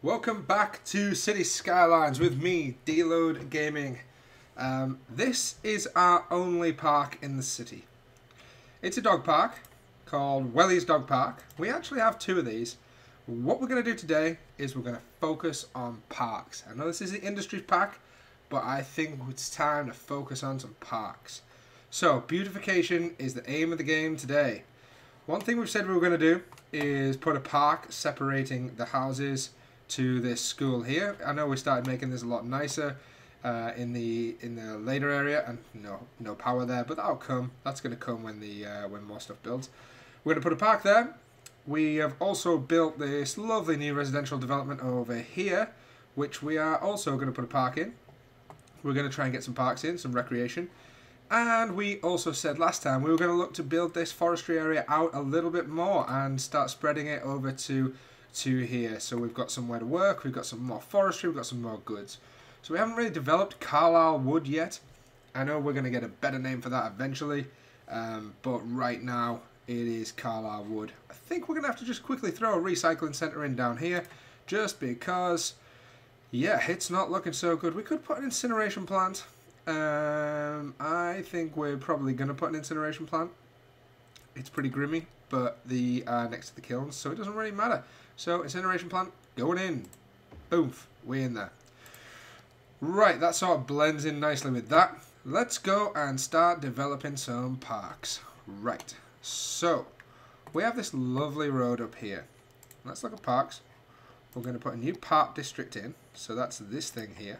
Welcome back to City Skylines with me, Deload Gaming. This is our only park in the city. It's a dog park called Welly's Dog Park. We actually have two of these. What we're going to do today is we're going to focus on parks. I know this is the industry pack, but I think it's time to focus on some parks. So, beautification is the aim of the game today. One thing we've said we were going to do is put a park separating the houses to this school here. I know we started making this a lot nicer in the later area, and no power there, but that'll come. That's going to come when when more stuff builds. We're going to put a park there. We have also built this lovely new residential development over here, which we are also going to put a park in. We're going to try and get some parks in, some recreation. And we also said last time we were going to look to build this forestry area out a little bit more and start spreading it over to here. So we've got somewhere to work, we've got some more forestry, we've got some more goods. So we haven't really developed Carlisle Wood yet. I know we're going to get a better name for that eventually, but right now it is Carlisle Wood. I think we're going to have to just quickly throw a recycling centre in down here, just because, yeah, it's not looking so good. We could put an incineration plant. I think we're probably going to put an incineration plant. It's pretty grimy, but the next to the kilns, so it doesn't really matter. So, incineration plant, going in. Oomph, we're in there. Right, that sort of blends in nicely with that. Let's go and start developing some parks. Right, so, we have this lovely road up here. Let's look at parks. We're going to put a new park district in, so that's this thing here.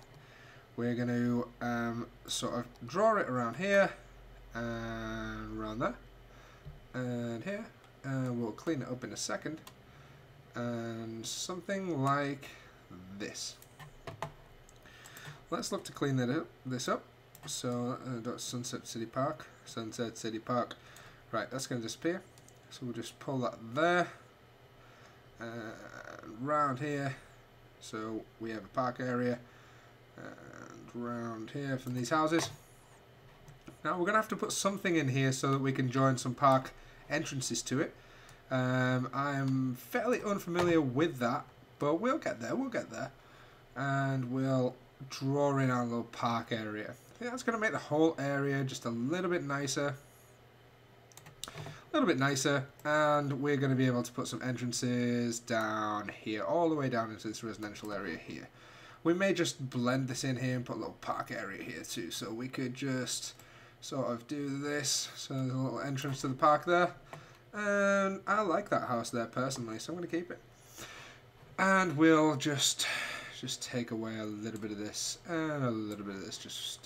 We're going to sort of draw it around here, and around there, and here. We'll clean it up in a second. And something like this. Let's look to clean this up. So, Sunset City Park. Sunset City Park. Right, that's going to disappear. So we'll just pull that there. And round here. So we have a park area. And round here from these houses. Now we're going to have to put something in here so that we can join some park entrances to it. I'm fairly unfamiliar with that, but we'll get there, and we'll draw in our little park area. I think that's going to make the whole area just a little bit nicer, and we're going to be able to put some entrances down here, all the way down into this residential area here. We may just blend this in here and put a little park area here too, so we could just sort of do this, so there's a little entrance to the park there. And I like that house there personally, so I'm going to keep it. And we'll just take away a little bit of this and a little bit of this.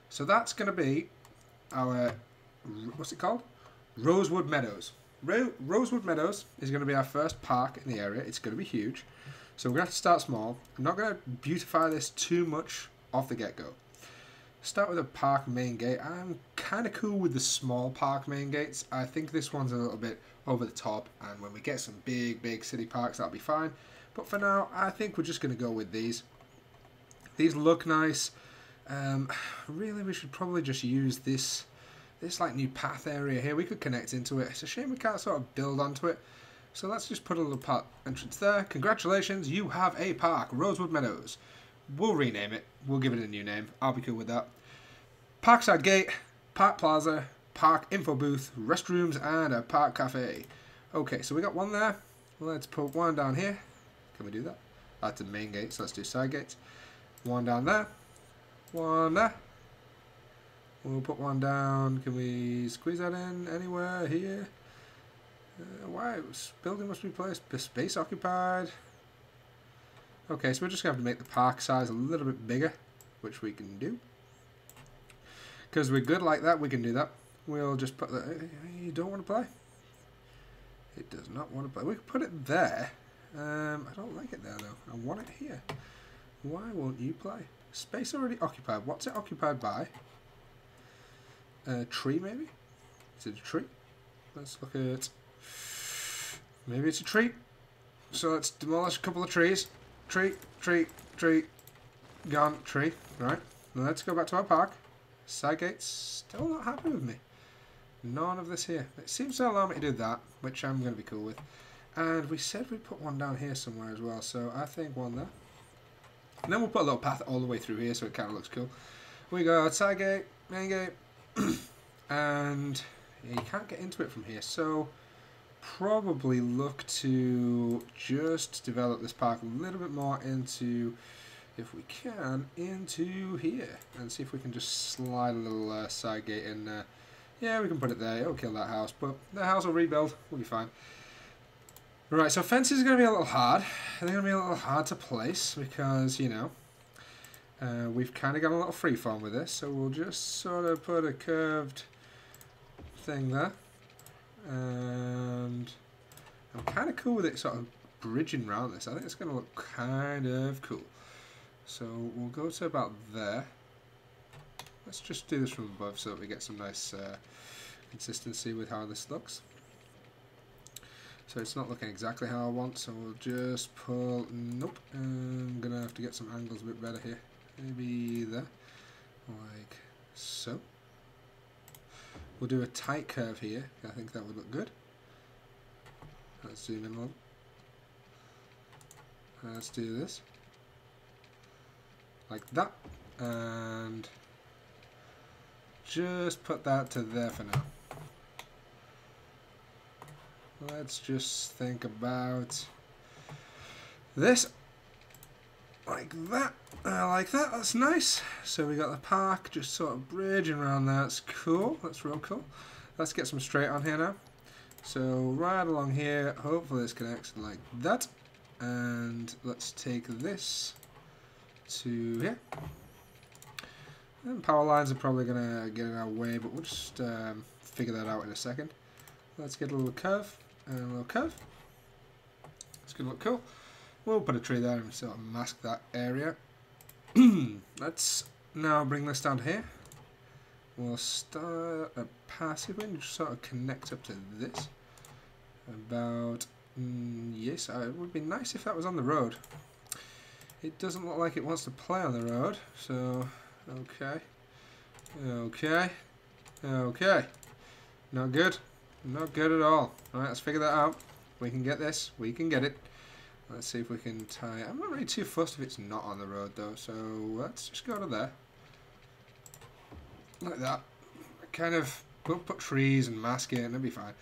So that's going to be our, what's it called? Rosewood Meadows. Rosewood Meadows is going to be our first park in the area. It's going to be huge. So we're going to have to start small. I'm not going to beautify this too much off the get-go. Start with a park main gate. I'm kind of cool with the small park main gates. I think this one's a little bit over the top, and when we get some big city parks, that'll be fine. But for now, I think we're just going to go with these. These look nice. Really, we should probably just use this like new path area here. We could connect into it. It's a shame we can't sort of build onto it. So let's just put a little park entrance there. Congratulations, you have a park, Rosewood Meadows. We'll rename it. We'll give it a new name. I'll be cool with that. Parkside Gate, Park Plaza, Park Info Booth, restrooms, and a Park Cafe. Okay, so we got one there. Let's put one down here. Can we do that? That's the main gate, so let's do side gates. One down there. One there. We'll put one down. Can we squeeze that in anywhere here? Why? Building must be placed. Space occupied. Okay, so we're just going to have to make the park size a little bit bigger, which we can do. Because we're good like that, we can do that. We'll just put that... You don't want to play? It does not want to play. We can put it there. I don't like it there, though. I want it here. Why won't you play? Space already occupied. What's it occupied by? A tree, maybe? Is it a tree? Let's look at... Maybe it's a tree. So let's demolish a couple of trees. Tree, gone, tree. Right, let's go back to our park. Side gates, still not happy with me. None of this here. It seems to allow me to do that, which I'm going to be cool with. And we said we'd put one down here somewhere as well, so I think one there. And then we'll put a little path all the way through here so it kind of looks cool. We got side gate, main gate, and you can't get into it from here, so probably look to just develop this park a little bit more into, if we can, into here, and see if we can just slide a little side gate in there. Yeah, we can put it there. It'll kill that house, but the house will rebuild. We'll be fine. Right, so fences are going to be a little hard. They're going to be a little hard to place because, you know, we've kind of got a little freeform with this. So we'll just sort of put a curved thing there. And I'm kind of cool with it sort of bridging around this. I think it's going to look kind of cool. So we'll go to about there. Let's just do this from above so that we get some nice consistency with how this looks. So it's not looking exactly how I want, so we'll just pull, nope, I'm going to have to get some angles a bit better here. Maybe there, like so. We'll do a tight curve here, I think that would look good. Let's zoom in a little. Let's do this. Like that, and just put that to there for now. Let's just think about this, like that, that's nice. So we got the park just sort of bridging around there, that's cool, that's real cool. Let's get some straight on here now. So right along here, hopefully this connects like that. And let's take this to here. And power lines are probably going to get in our way, but we'll just figure that out in a second. Let's get a little curve. And a little curve. It's going to look cool. We'll put a tree there and sort of mask that area. Let's now bring this down here. We'll start a passive one, just sort of connect up to this. About, yes, it would be nice if that was on the road. It doesn't look like it wants to play on the road, so, okay. Okay. Okay. Not good. Not good at all. Alright, let's figure that out. We can get this. We can get it. Let's see if we can tie it. I'm not really too fussed if it's not on the road though, so let's just go to there. Like that. Kind of, we'll put trees and mask it and it'll be fine.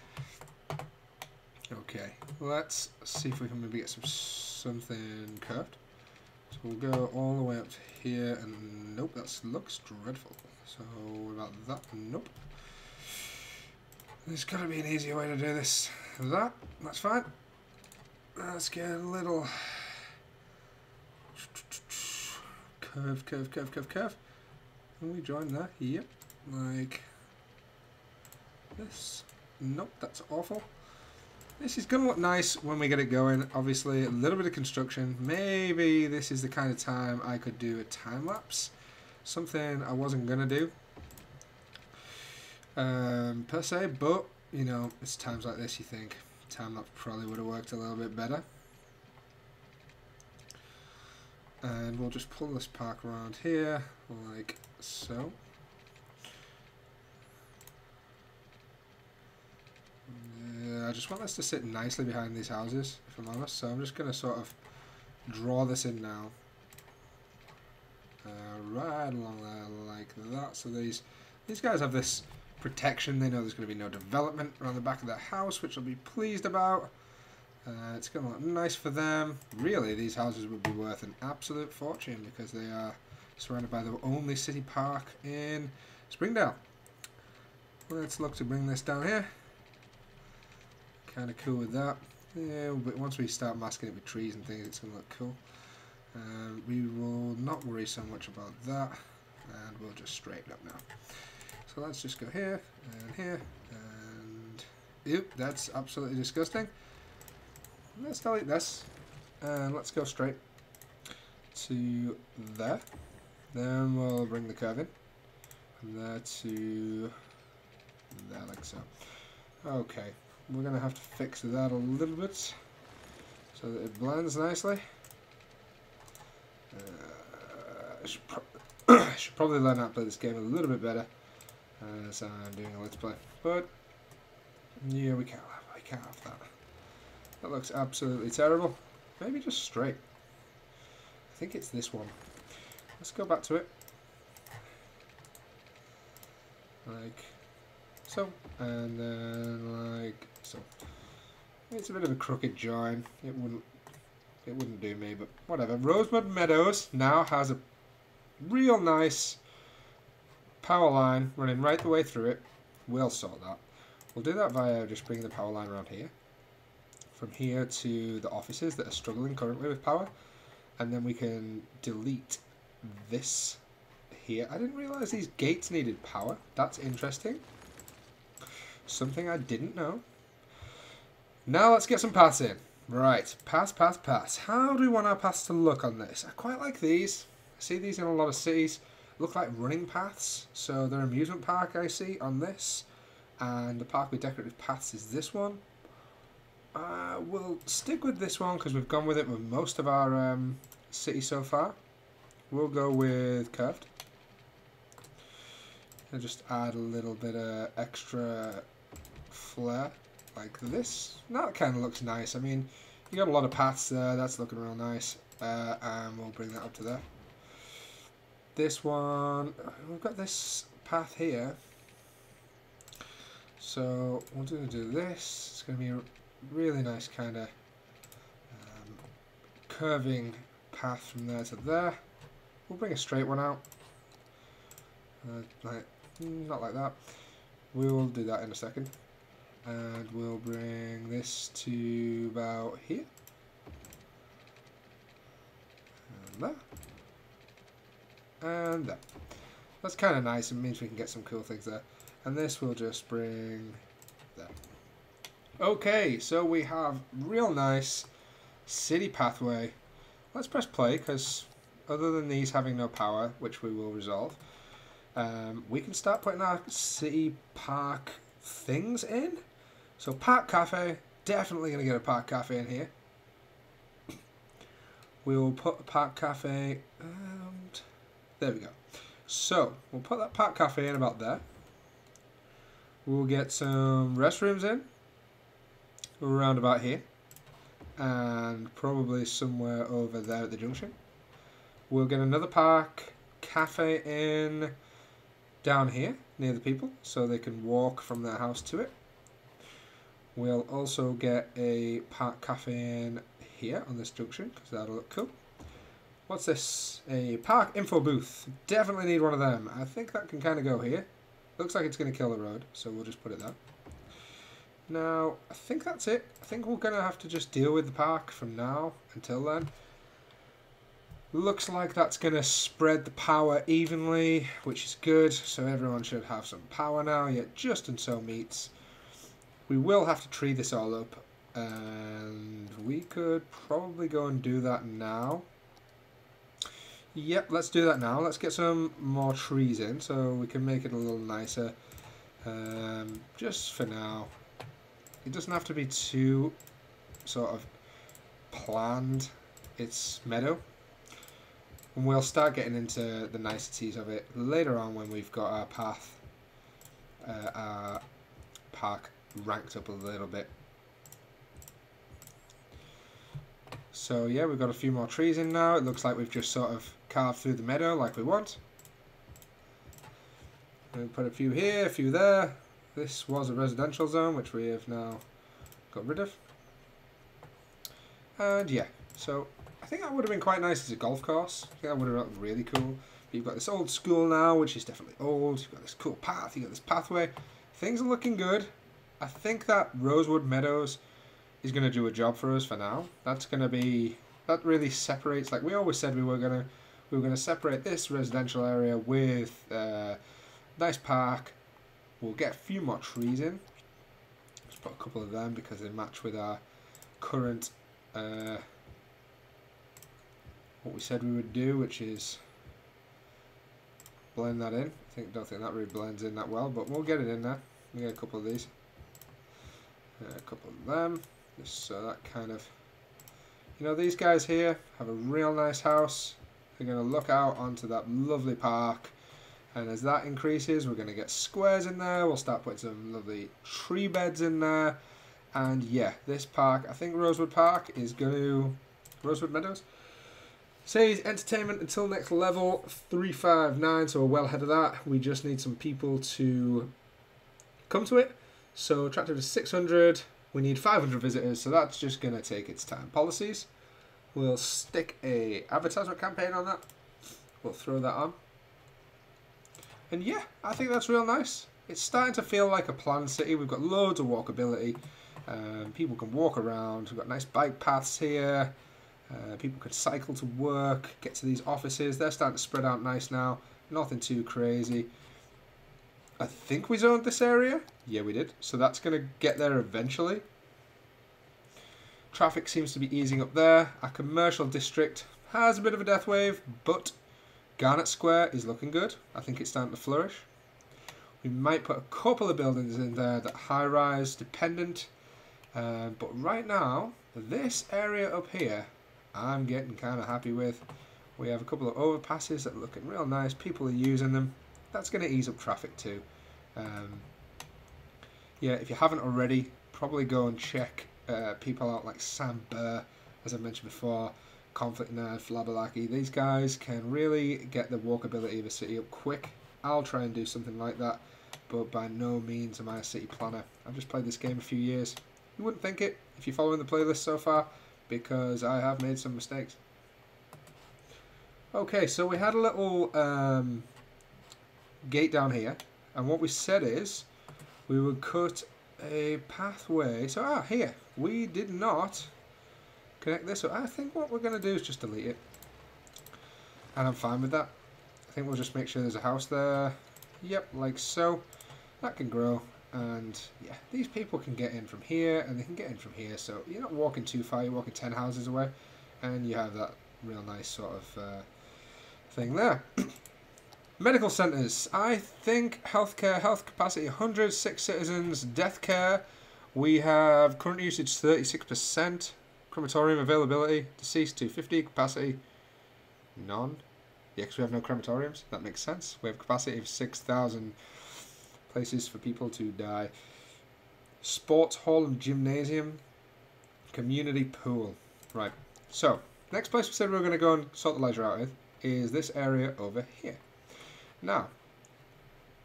Okay, let's see if we can maybe get something curved. So we'll go all the way up to here and nope, that looks dreadful. So what about that? Nope. There's got to be an easier way to do this. That's fine. Let's get a little curve. Can we join there? Yep. Like this. Nope, that's awful. This is going to look nice when we get it going. Obviously, a little bit of construction. Maybe this is the kind of time I could do a time lapse. Something I wasn't going to do. Per se, but you know, it's times like this you think time lapse probably would have worked a little bit better. And we'll just pull this park around here like so. I just want this to sit nicely behind these houses, if I'm honest, so I'm just going to sort of draw this in now. Right along there like that, so these guys have this protection. They know there's going to be no development around the back of their house, which they'll be pleased about. It's going to look nice for them. Really, these houses would be worth an absolute fortune because they are surrounded by the only city park in Springdale. Let's look to bring this down here. Kind of cool with that. Yeah, but once we start masking it with trees and things, it's going to look cool. We will not worry so much about that, and we'll just straighten up now. So let's just go here, and ew, that's absolutely disgusting. Let's delete this, and let's go straight to there. Then we'll bring the curve in, from there to there, like so. Okay, we're going to have to fix that a little bit, so that it blends nicely. I should probably learn how to play this game a little bit better as I'm doing a let's play, but yeah, we can't have that. That looks absolutely terrible. Maybe just straight. I think it's this one. Let's go back to it. Like so. And then like so. It's a bit of a crooked join. It wouldn't do me, but whatever. Rosewood Meadows now has a real nice power line running right the way through it. We'll sort that. We'll do that via just bringing the power line around here. From here to the offices that are struggling currently with power. And then we can delete this here. I didn't realise these gates needed power. That's interesting. Something I didn't know. Now let's get some paths in. Right, paths. How do we want our paths to look on this? I quite like these. I see these in a lot of cities. Look like running paths. So their amusement park I see on this. And the park with decorative paths is this one. We'll stick with this one because we've gone with it with most of our city so far. We'll go with curved. And just add a little bit of extra flair like this. That kind of looks nice. I mean, you got a lot of paths there. That's looking real nice. And we'll bring that up to there. This one, we've got this path here. So we're going to do this. It's going to be a really nice kind of curving path from there to there. We'll bring a straight one out. Not like that. We'll do that in a second. And we'll bring this to about here. And there. And there. That's kind of nice. It means we can get some cool things there. And this we'll just bring there. Okay, so we have real nice city pathway. Let's press play because other than these having no power, which we will resolve, we can start putting our city park things in. So park cafe, definitely going to get a park cafe in here. We will put a park cafe, and there we go. So we'll put that park cafe in about there. We'll get some restrooms in around about here, and probably somewhere over there at the junction. We'll get another park cafe in down here near the people so they can walk from their house to it. We'll also get a park cafe in here on this junction because that'll look cool. What's this? A park info booth. Definitely need one of them. I think that can kind of go here. Looks like it's going to kill the road, so we'll just put it there. Now, I think that's it. I think we're going to have to just deal with the park from now until then. Looks like that's going to spread the power evenly, which is good. So everyone should have some power now, yet just and so meets. We will have to tree this all up, and we could probably go and do that now. Yep, let's do that now. Let's get some more trees in so we can make it a little nicer. Just for now. It doesn't have to be too sort of planned. It's meadow. And we'll start getting into the niceties of it later on when we've got our path, our park ranked up a little bit. So yeah, we've got a few more trees in now. It looks like we've just sort of carved through the meadow like we want. We'll put a few here, a few there. This was a residential zone, which we have now got rid of. And yeah, so I think that would have been quite nice as a golf course. I think that would have looked really cool. But you've got this old school now, which is definitely old. You've got this cool path, you've got this pathway. Things are looking good. I think that Rosewood Meadows is going to do a job for us for now. That's going to be, that really separates, like we always said we were going to separate this residential area with nice park. We'll get a few more trees in. Just put a couple of them because they match with our current what we said we would do, which is blend that in. Don't think that really blends in that well, but we'll get it in there. We'll get a couple of these. A couple of them. Just so that kind of, you know, these guys here have a real nice house. They're going to look out onto that lovely park. And as that increases, we're going to get squares in there. We'll start putting some lovely tree beds in there. And yeah, this park, I think Rosewood Park is going to... Rosewood Meadows? Says entertainment until next level, 359, so we're well ahead of that. We just need some people to come to it. So attractive is 600, we need 500 visitors, so that's just going to take its time. Policies, we'll stick a advertisement campaign on that. We'll throw that on. And yeah, I think that's real nice. It's starting to feel like a planned city. We've got loads of walkability. People can walk around. We've got nice bike paths here. People can cycle to work, get to these offices. They're starting to spread out nice now. Nothing too crazy. I think we zoned this area. Yeah, we did. So that's going to get there eventually. Traffic seems to be easing up there. Our commercial district has a bit of a death wave, but Garnet Square is looking good. I think it's starting to flourish. We might put a couple of buildings in there that high-rise dependent. But right now, this area up here, I'm getting kind of happy with. We have a couple of overpasses that are looking real nice. People are using them. That's going to ease up traffic too. Yeah, if you haven't already, probably go and check people out like Sam Burr, as I mentioned before, Conflict Nerd, Flabalaki. These guys can really get the walkability of a city up quick. I'll try and do something like that, but by no means am I a city planner. I've just played this game a few years. You wouldn't think it if you're following the playlist so far, because I have made some mistakes. Okay, so we had a little gate down here, and what we said is we would cut a pathway. So here we did not connect this. So I think what we're going to do is just delete it, and I'm fine with that. I think we'll just make sure there's a house there. Yep, like so. That can grow. And yeah, these people can get in from here, and they can get in from here. So you're not walking too far. You're walking 10 houses away, and you have that real nice sort of thing there. Medical centres. I think healthcare, health capacity 100, 6 citizens. Death care, we have current usage 36%. Crematorium availability, deceased 250, capacity none. Yeah, because we have no crematoriums. That makes sense. We have capacity of 6,000 places for people to die. Sports hall and gymnasium. Community pool. Right. So, next place we said we were going to go and sort the leisure out with is this area over here. Now,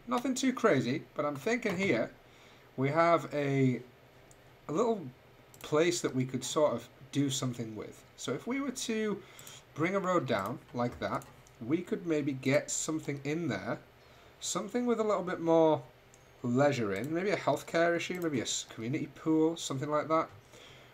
nothing too crazy, but I'm thinking here we have a little place that we could sort of do something with. So if we were to bring a road down like that, we could maybe get something in there, something with a little bit more leisure in, maybe a healthcare issue, maybe a community pool, something like that,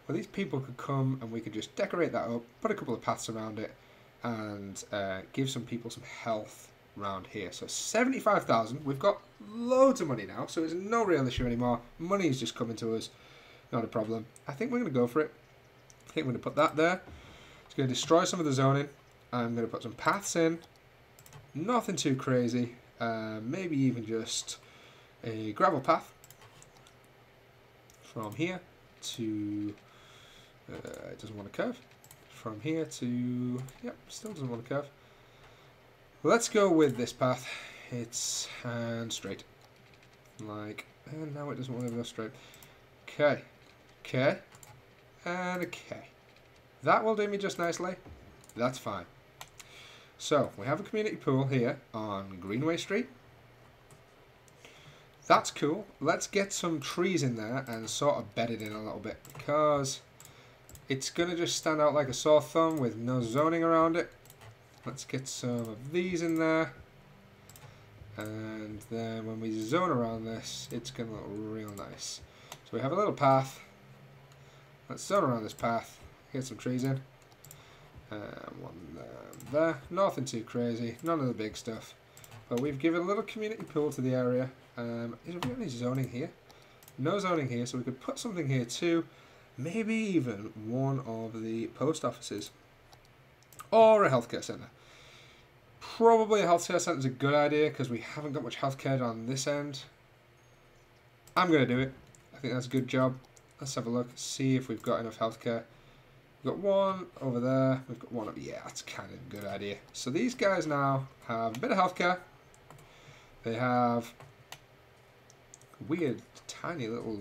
where these people could come and we could just decorate that up, put a couple of paths around it, and give some people some health around here. So 75,000, we've got loads of money now, so it's no real issue anymore. Money is just coming to us, not a problem. I think we're going to go for it. I think we're going to put that there. It's going to destroy some of the zoning. I'm going to put some paths in, nothing too crazy, maybe even just a gravel path from here to, it doesn't want to curve, from here to, yep, still doesn't want to curve. Let's go with this path. It's straight, like, and now it doesn't want to go straight. Okay, okay, and okay. That will do me just nicely. That's fine. So, we have a community pool here on Greenway Street. That's cool. Let's get some trees in there and sort of bed it in a little bit, because it's going to just stand out like a sore thumb with no zoning around it. Let's get some of these in there. And then when we zone around this, it's going to look real nice. So we have a little path. Let's zone around this path. Get some trees in. One there. Nothing too crazy. None of the big stuff. But we've given a little community pool to the area. Is there any zoning here? No zoning here, so we could put something here too. Maybe even one of the post offices. Or a healthcare centre. Probably a healthcare centre is a good idea because we haven't got much healthcare on this end. I'm going to do it. I think that's a good job. Let's have a look, see if we've got enough healthcare. We've got one over there. We've got one over, yeah, that's kind of a good idea. So these guys now have a bit of healthcare. They have weird, tiny little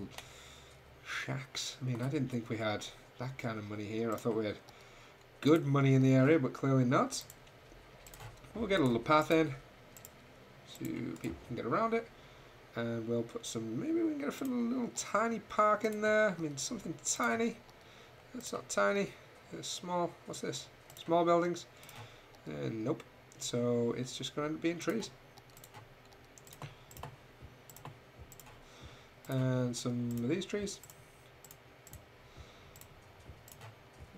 Shacks. I mean, I didn't think we had that kind of money here. I thought we had good money in the area, but clearly not. We'll get a little path in so people can get around it. And we'll put some, maybe we can get a little tiny park in there. I mean, something tiny. That's not tiny. It's small. What's this? Small buildings? Nope. So it's just going to end up being trees. And some of these trees.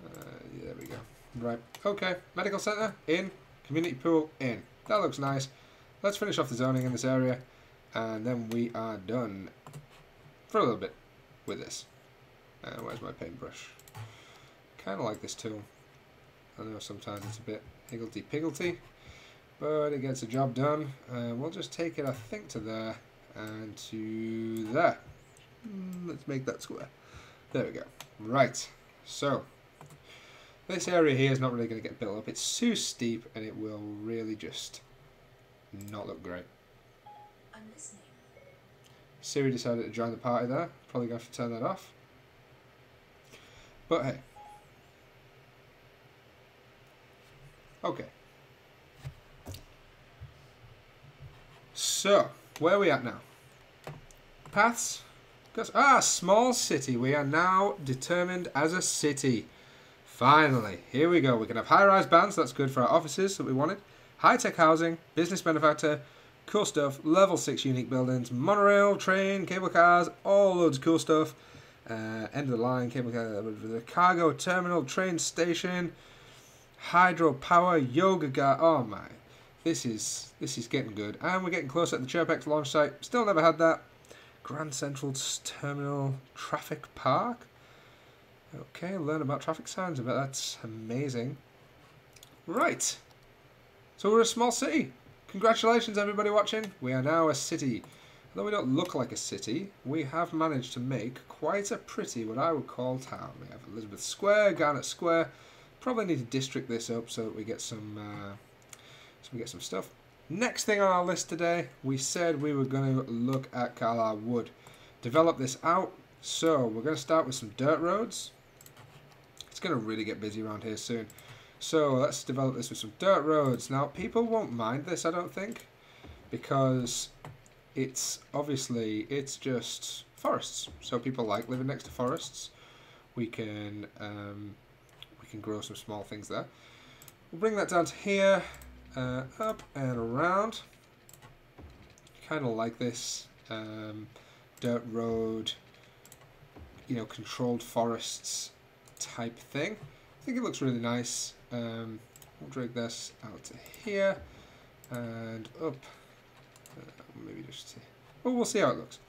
Yeah, there we go. Right. Okay. Medical center in. Community pool in. That looks nice. Let's finish off the zoning in this area. And then we are done for a little bit with this. Where's my paintbrush? Kind of like this tool. I know sometimes it's a bit higgledy-piggledy, but it gets the job done. We'll just take it, I think, to there and to there. Let's make that square. There we go. Right. So, this area here is not really going to get built up. It's too steep, and it will really just not look great. Siri decided to join the party there. Probably going to have to turn that off. But hey. Okay. So, where are we at now? Paths. Small city. We are now determined as a city. Finally. Here we go. We can have high-rise bands. That's good for our offices that we wanted. High-tech housing. Business benefactor. Cool stuff, level 6 unique buildings, monorail, train, cable cars, all loads of cool stuff. End of the line, cable car, the cargo terminal, train station, hydropower, yoga gar. Oh my, this is getting good. And we're getting closer at the Chirpex launch site. Still never had that. Grand Central Terminal Traffic Park. Okay, learn about traffic signs. I bet that's amazing. Right, so we're a small city. Congratulations everybody watching, we are now a city. Although we don't look like a city, we have managed to make quite a pretty, what I would call, town. We have Elizabeth Square, Garnet Square. Probably need to district this up so that we get some stuff. Next thing on our list today, we said we were going to look at Carlisle Wood. Develop this out, so we're going to start with some dirt roads. It's going to really get busy around here soon. So let's develop this with some dirt roads. Now people won't mind this, I don't think, because it's just forests. So people like living next to forests. We can grow some small things there. We'll bring that down to here, up and around. Kind of like this dirt road, controlled forests type thing. I think it looks really nice. We'll drag this out to here and up. Maybe just see. Well, we'll see how it looks.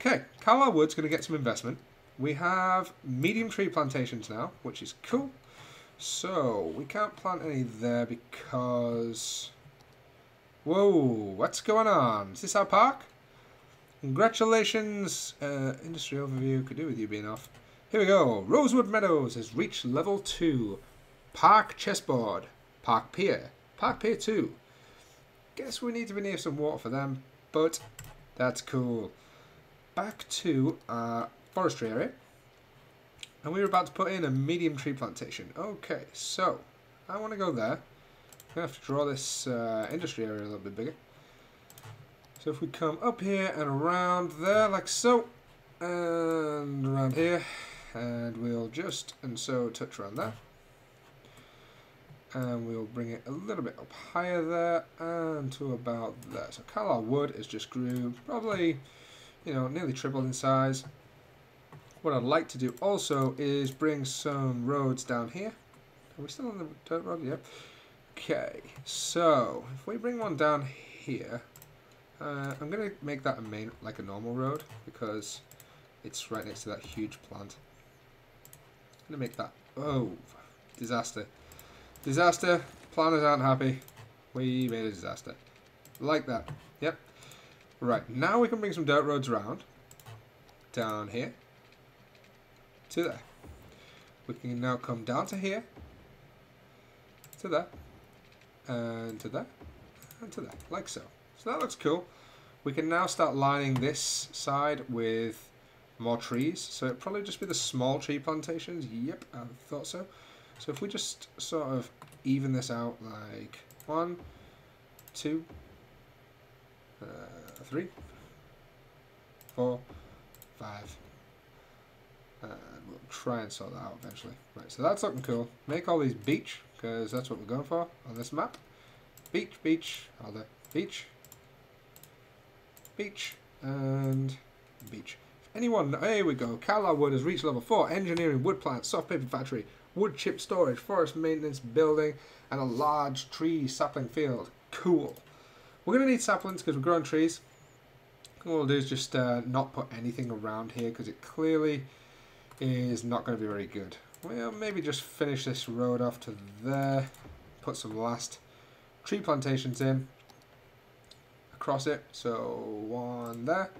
Okay, Carlisle Wood's going to get some investment. We have medium tree plantations now, which is cool. So we can't plant any there because... Whoa, what's going on? Is this our park? Congratulations. Industry overview could do with you being off. Here we go. Rosewood Meadows has reached level 2. Park chessboard. Park pier. Park pier 2. Guess we need to be near some water for them, but that's cool. Back to our forestry area. And we were about to put in a medium tree plantation. Okay, so I want to go there. I'm going to have to draw this industry area a little bit bigger. So if we come up here and around there like so, and around here, and we'll just, and so touch around there. And we'll bring it a little bit up higher there, and to about there. So Carlisle Wood has just grew, probably, nearly tripled in size. What I'd like to do also is bring some roads down here. Are we still on the dirt road? Yep. Okay, so if we bring one down here, I'm going to make that like a normal road because it's right next to that huge plant. I'm going to make that, oh, disaster. Disaster, planners aren't happy. We made a disaster. Like that, yep. Right, now we can bring some dirt roads around. Down here. To there. We can now come down to here. To there. And to there. And to there, like so. So that looks cool. We can now start lining this side with more trees. So it'd probably just be the small tree plantations. Yep, I thought so. So if we just sort of even this out like 1, 2, 3, 4, 5. And we'll try and sort that out eventually. Right, so that's looking cool. Make all these beach, because that's what we're going for on this map. Beach, beach, all the beach, beach, and beach. If anyone, here we go. Carlisle Wood has reached level 4. Engineering, wood plant, soft paper factory, wood chip storage, forest maintenance building, and a large tree sapling field. Cool. We're going to need saplings because we're growing trees. What we'll do is just not put anything around here because it clearly is not going to be very good. Well, maybe just finish this road off to there. Put some last tree plantations in across it. So one there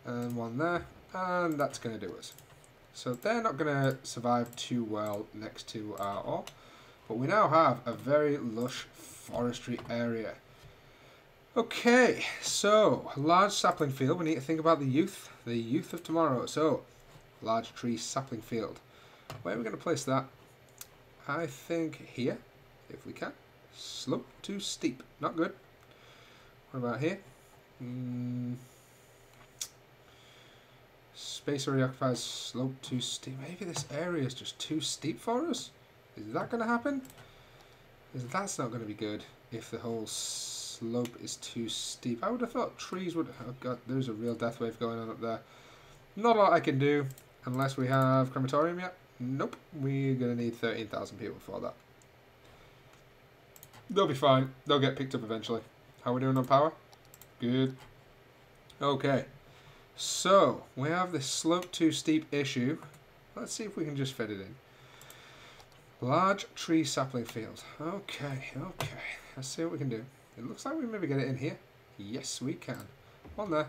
and one there. And that's going to do us. So they're not going to survive too well next to our ore. But we now have a very lush forestry area. Okay, so large sapling field. We need to think about the youth of tomorrow. So large tree sapling field. Where are we going to place that? I think here, if we can. Slope too steep. Not good. What about here? Space already occupies. Slope too steep. Maybe this area is just too steep for us? Is that going to happen? Because that's not going to be good if the whole slope is too steep. I would have thought trees would... Oh god, there's a real death wave going on up there. Not a lot I can do unless we have crematorium yet. Nope, we're going to need 13,000 people for that. They'll be fine. They'll get picked up eventually. How are we doing on power? Good. Okay. So, we have this slope too steep issue. Let's see if we can just fit it in. Large tree sapling field. Okay, okay. Let's see what we can do. It looks like we maybe get it in here. Yes, we can. One there.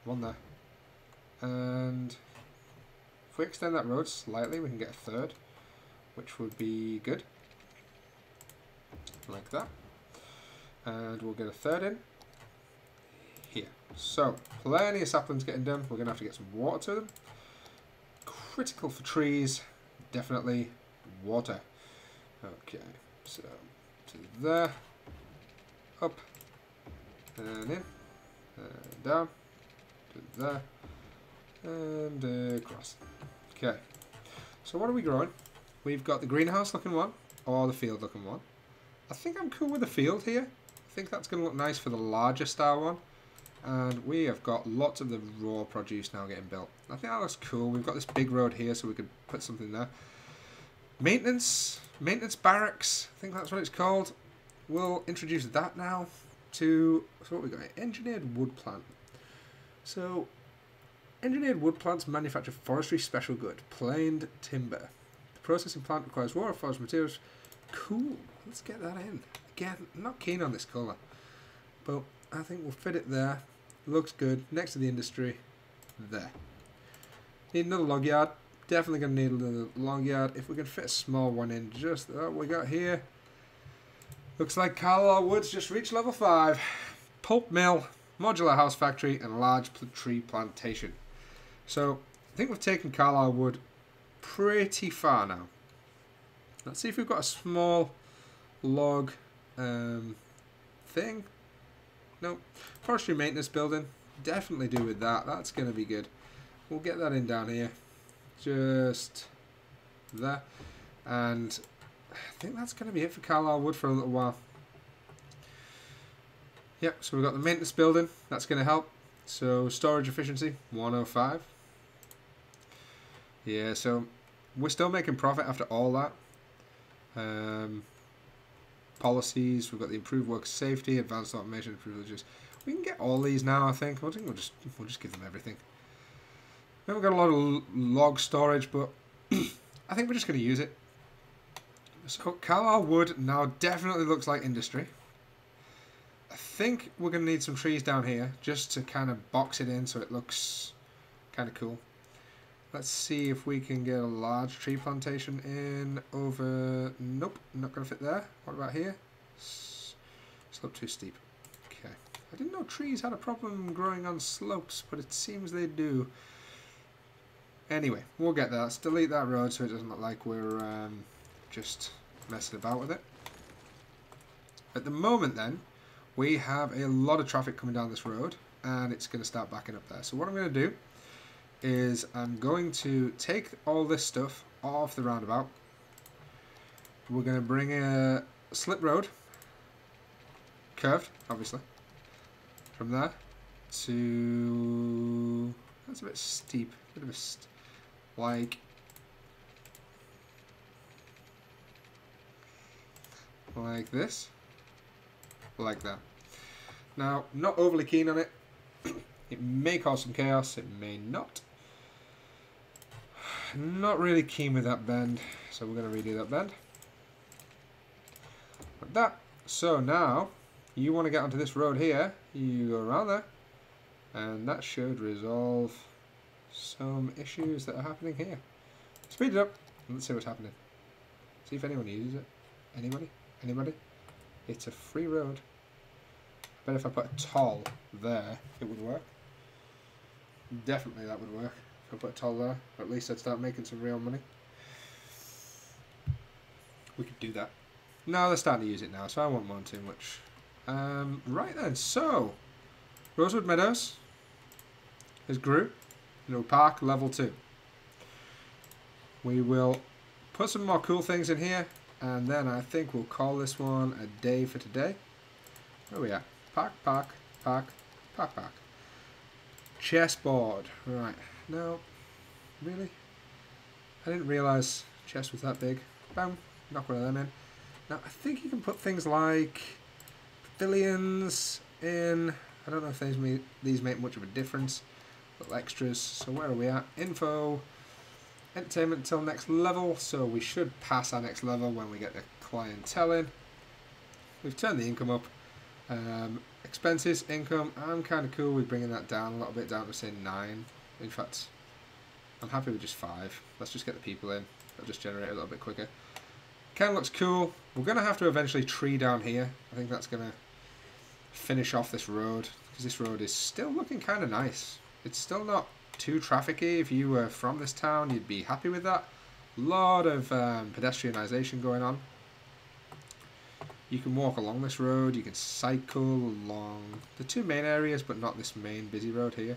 One there. And if we extend that road slightly, we can get a third, which would be good. Like that. And we'll get a third in here. So, plenty of saplings getting done. We're going to have to get some water to them. Critical for trees. Definitely water. Okay, so to there. Up. And in. And down. To there. And across. Okay. So what are we growing? We've got the greenhouse looking one. Or the field looking one. I think I'm cool with the field here. I think that's going to look nice for the larger style one. And we have got lots of the raw produce now getting built. I think that looks cool. We've got this big road here so we could put something there. Maintenance barracks. I think that's what it's called. We'll introduce that now to... So what we got here? Engineered wood plant. So, engineered wood plants manufacture forestry special good. Planed timber. The processing plant requires raw forest materials. Cool. Let's get that in. Again, I'm not keen on this colour. But I think we'll fit it there. Looks good. Next to the industry. There. Need another log yard. Definitely going to need another log yard. If we can fit a small one in, just what we got here. Looks like Carlisle Woods just reached level 5. Pulp mill, modular house factory, and large tree plantation. So, I think we've taken Carlisle Wood pretty far now. Let's see if we've got a small log thing. Nope. Forestry maintenance building. Definitely do with that. That's going to be good. We'll get that in down here. Just there. And I think that's going to be it for Carlisle Wood for a little while. Yep, so we've got the maintenance building. That's going to help. So storage efficiency, 105. Yeah, so we're still making profit after all that. Policies, we've got the improved work safety, advanced automation, privileges. We can get all these now, I think. I think we'll just give them everything. We haven't got a lot of log storage, but I think we're just going to use it. So Carlisle Wood now definitely looks like industry. I think we're going to need some trees down here just to kind of box it in so it looks kind of cool. Let's see if we can get a large tree plantation in over... Nope, not going to fit there. What about here? Slope too steep. Okay. I didn't know trees had a problem growing on slopes, but it seems they do. Anyway, we'll get there. Let's delete that road so it doesn't look like we're just messing about with it. At the moment then, we have a lot of traffic coming down this road, and it's going to start backing up there. So what I'm going to do is I'm going to take all this stuff off the roundabout. We're going to bring a slip road, curved, obviously, from there to... That's a bit steep, bit of a like this, like that. Now, not overly keen on it. It may cause some chaos, it may not. Not really keen with that bend, so we're going to redo that bend. Like that. So now, you want to get onto this road here, you go around there, and that should resolve some issues that are happening here. Speed it up, and let's see what's happening. See if anyone uses it. Anybody? Anybody? It's a free road. I bet if I put a toll there, it would work. Definitely that would work. If I put a toll there, or at least I'd start making some real money. We could do that. No, they're starting to use it now, so I won't moan too much. Right then, so Rosewood Meadows is grew. No park level 2. We will put some more cool things in here, and then I think we'll call this one a day for today. Where are we at? Park, park, park, park, park. Chessboard. Right. No. Really? I didn't realise chess was that big. Boom. Knock one of them in. Now, I think you can put things like pavilions in. I don't know if these make much of a difference. Little extras. So where are we at? Info. Entertainment until next level. So we should pass our next level when we get the clientele in. We've turned the income up. Expenses, income. I'm kind of cool with bringing that down a little bit, down to say 9. In fact, I'm happy with just 5. Let's just get the people in. That'll just generate a little bit quicker. Kind of looks cool. We're going to have to eventually tree down here. I think that's going to finish off this road, because this road is still looking kind of nice. It's still not too trafficy. If you were from this town, you'd be happy with that. A lot of pedestrianisation going on. You can walk along this road, you can cycle along the 2 main areas, but not this main busy road here.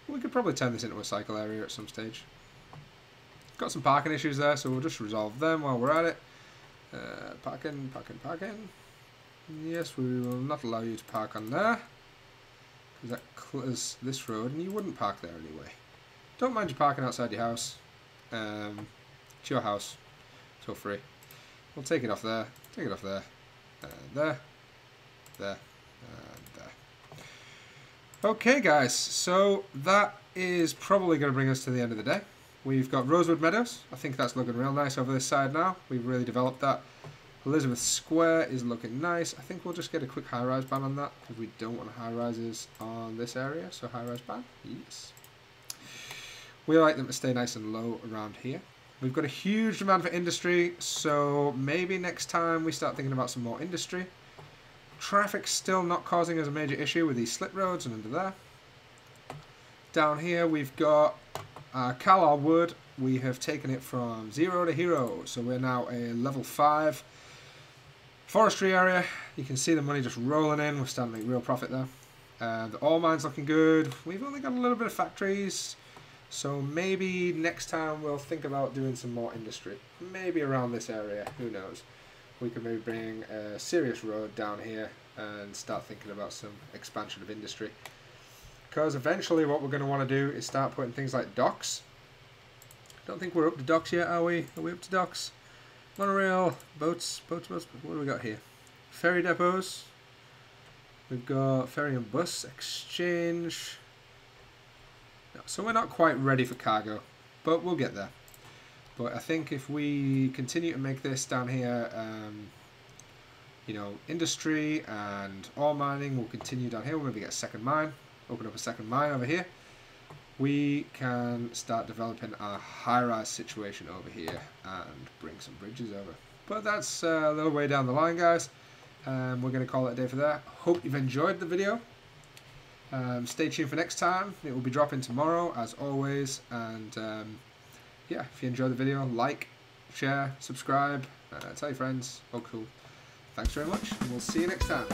We could probably turn this into a cycle area at some stage. Got some parking issues there, so we'll just resolve them while we're at it. Parking, parking, parking. Yes, we will not allow you to park on there, because that clears this road, and you wouldn't park there anyway. Don't mind you parking outside your house. It's your house. Feel free. We'll take it off there, take it off there. There, and there. Okay guys, so that is probably going to bring us to the end of the day. We've got Rosewood Meadows. I think that's looking real nice over this side now. We've really developed that. Elizabeth Square is looking nice. I think we'll just get a quick high-rise ban on that, because we don't want high-rises on this area, so high-rise ban, yes. We like them to stay nice and low around here. We've got a huge demand for industry, so maybe next time we start thinking about some more industry. Traffic's still not causing us a major issue with these slip roads and under there. Down here we've got Carlisle Wood. We have taken it from 0 to hero, so we're now a level 5 forestry area. You can see the money just rolling in. We're starting to make real profit there. The ore mine's looking good. We've only got a little bit of factories. So maybe next time we'll think about doing some more industry. Maybe around this area, who knows. We could maybe bring a serious road down here and start thinking about some expansion of industry. Because eventually what we're going to want to do is start putting things like docks. Don't think we're up to docks yet, are we? Are we up to docks? Monorail, boats. What do we got here? Ferry depots. We've got ferry and bus exchange. So we're not quite ready for cargo, but we'll get there. But I think if we continue to make this down here, you know, industry and ore mining will continue down here. We'll maybe get a second mine, open up a second mine over here. We can start developing a high-rise situation over here and bring some bridges over. But that's a little way down the line, guys. We're going to call it a day for that. Hope you've enjoyed the video. Stay tuned for next time. It will be dropping tomorrow, as always. And yeah, if you enjoyed the video, like, share, subscribe, tell your friends. Oh, cool. Thanks very much, and we'll see you next time.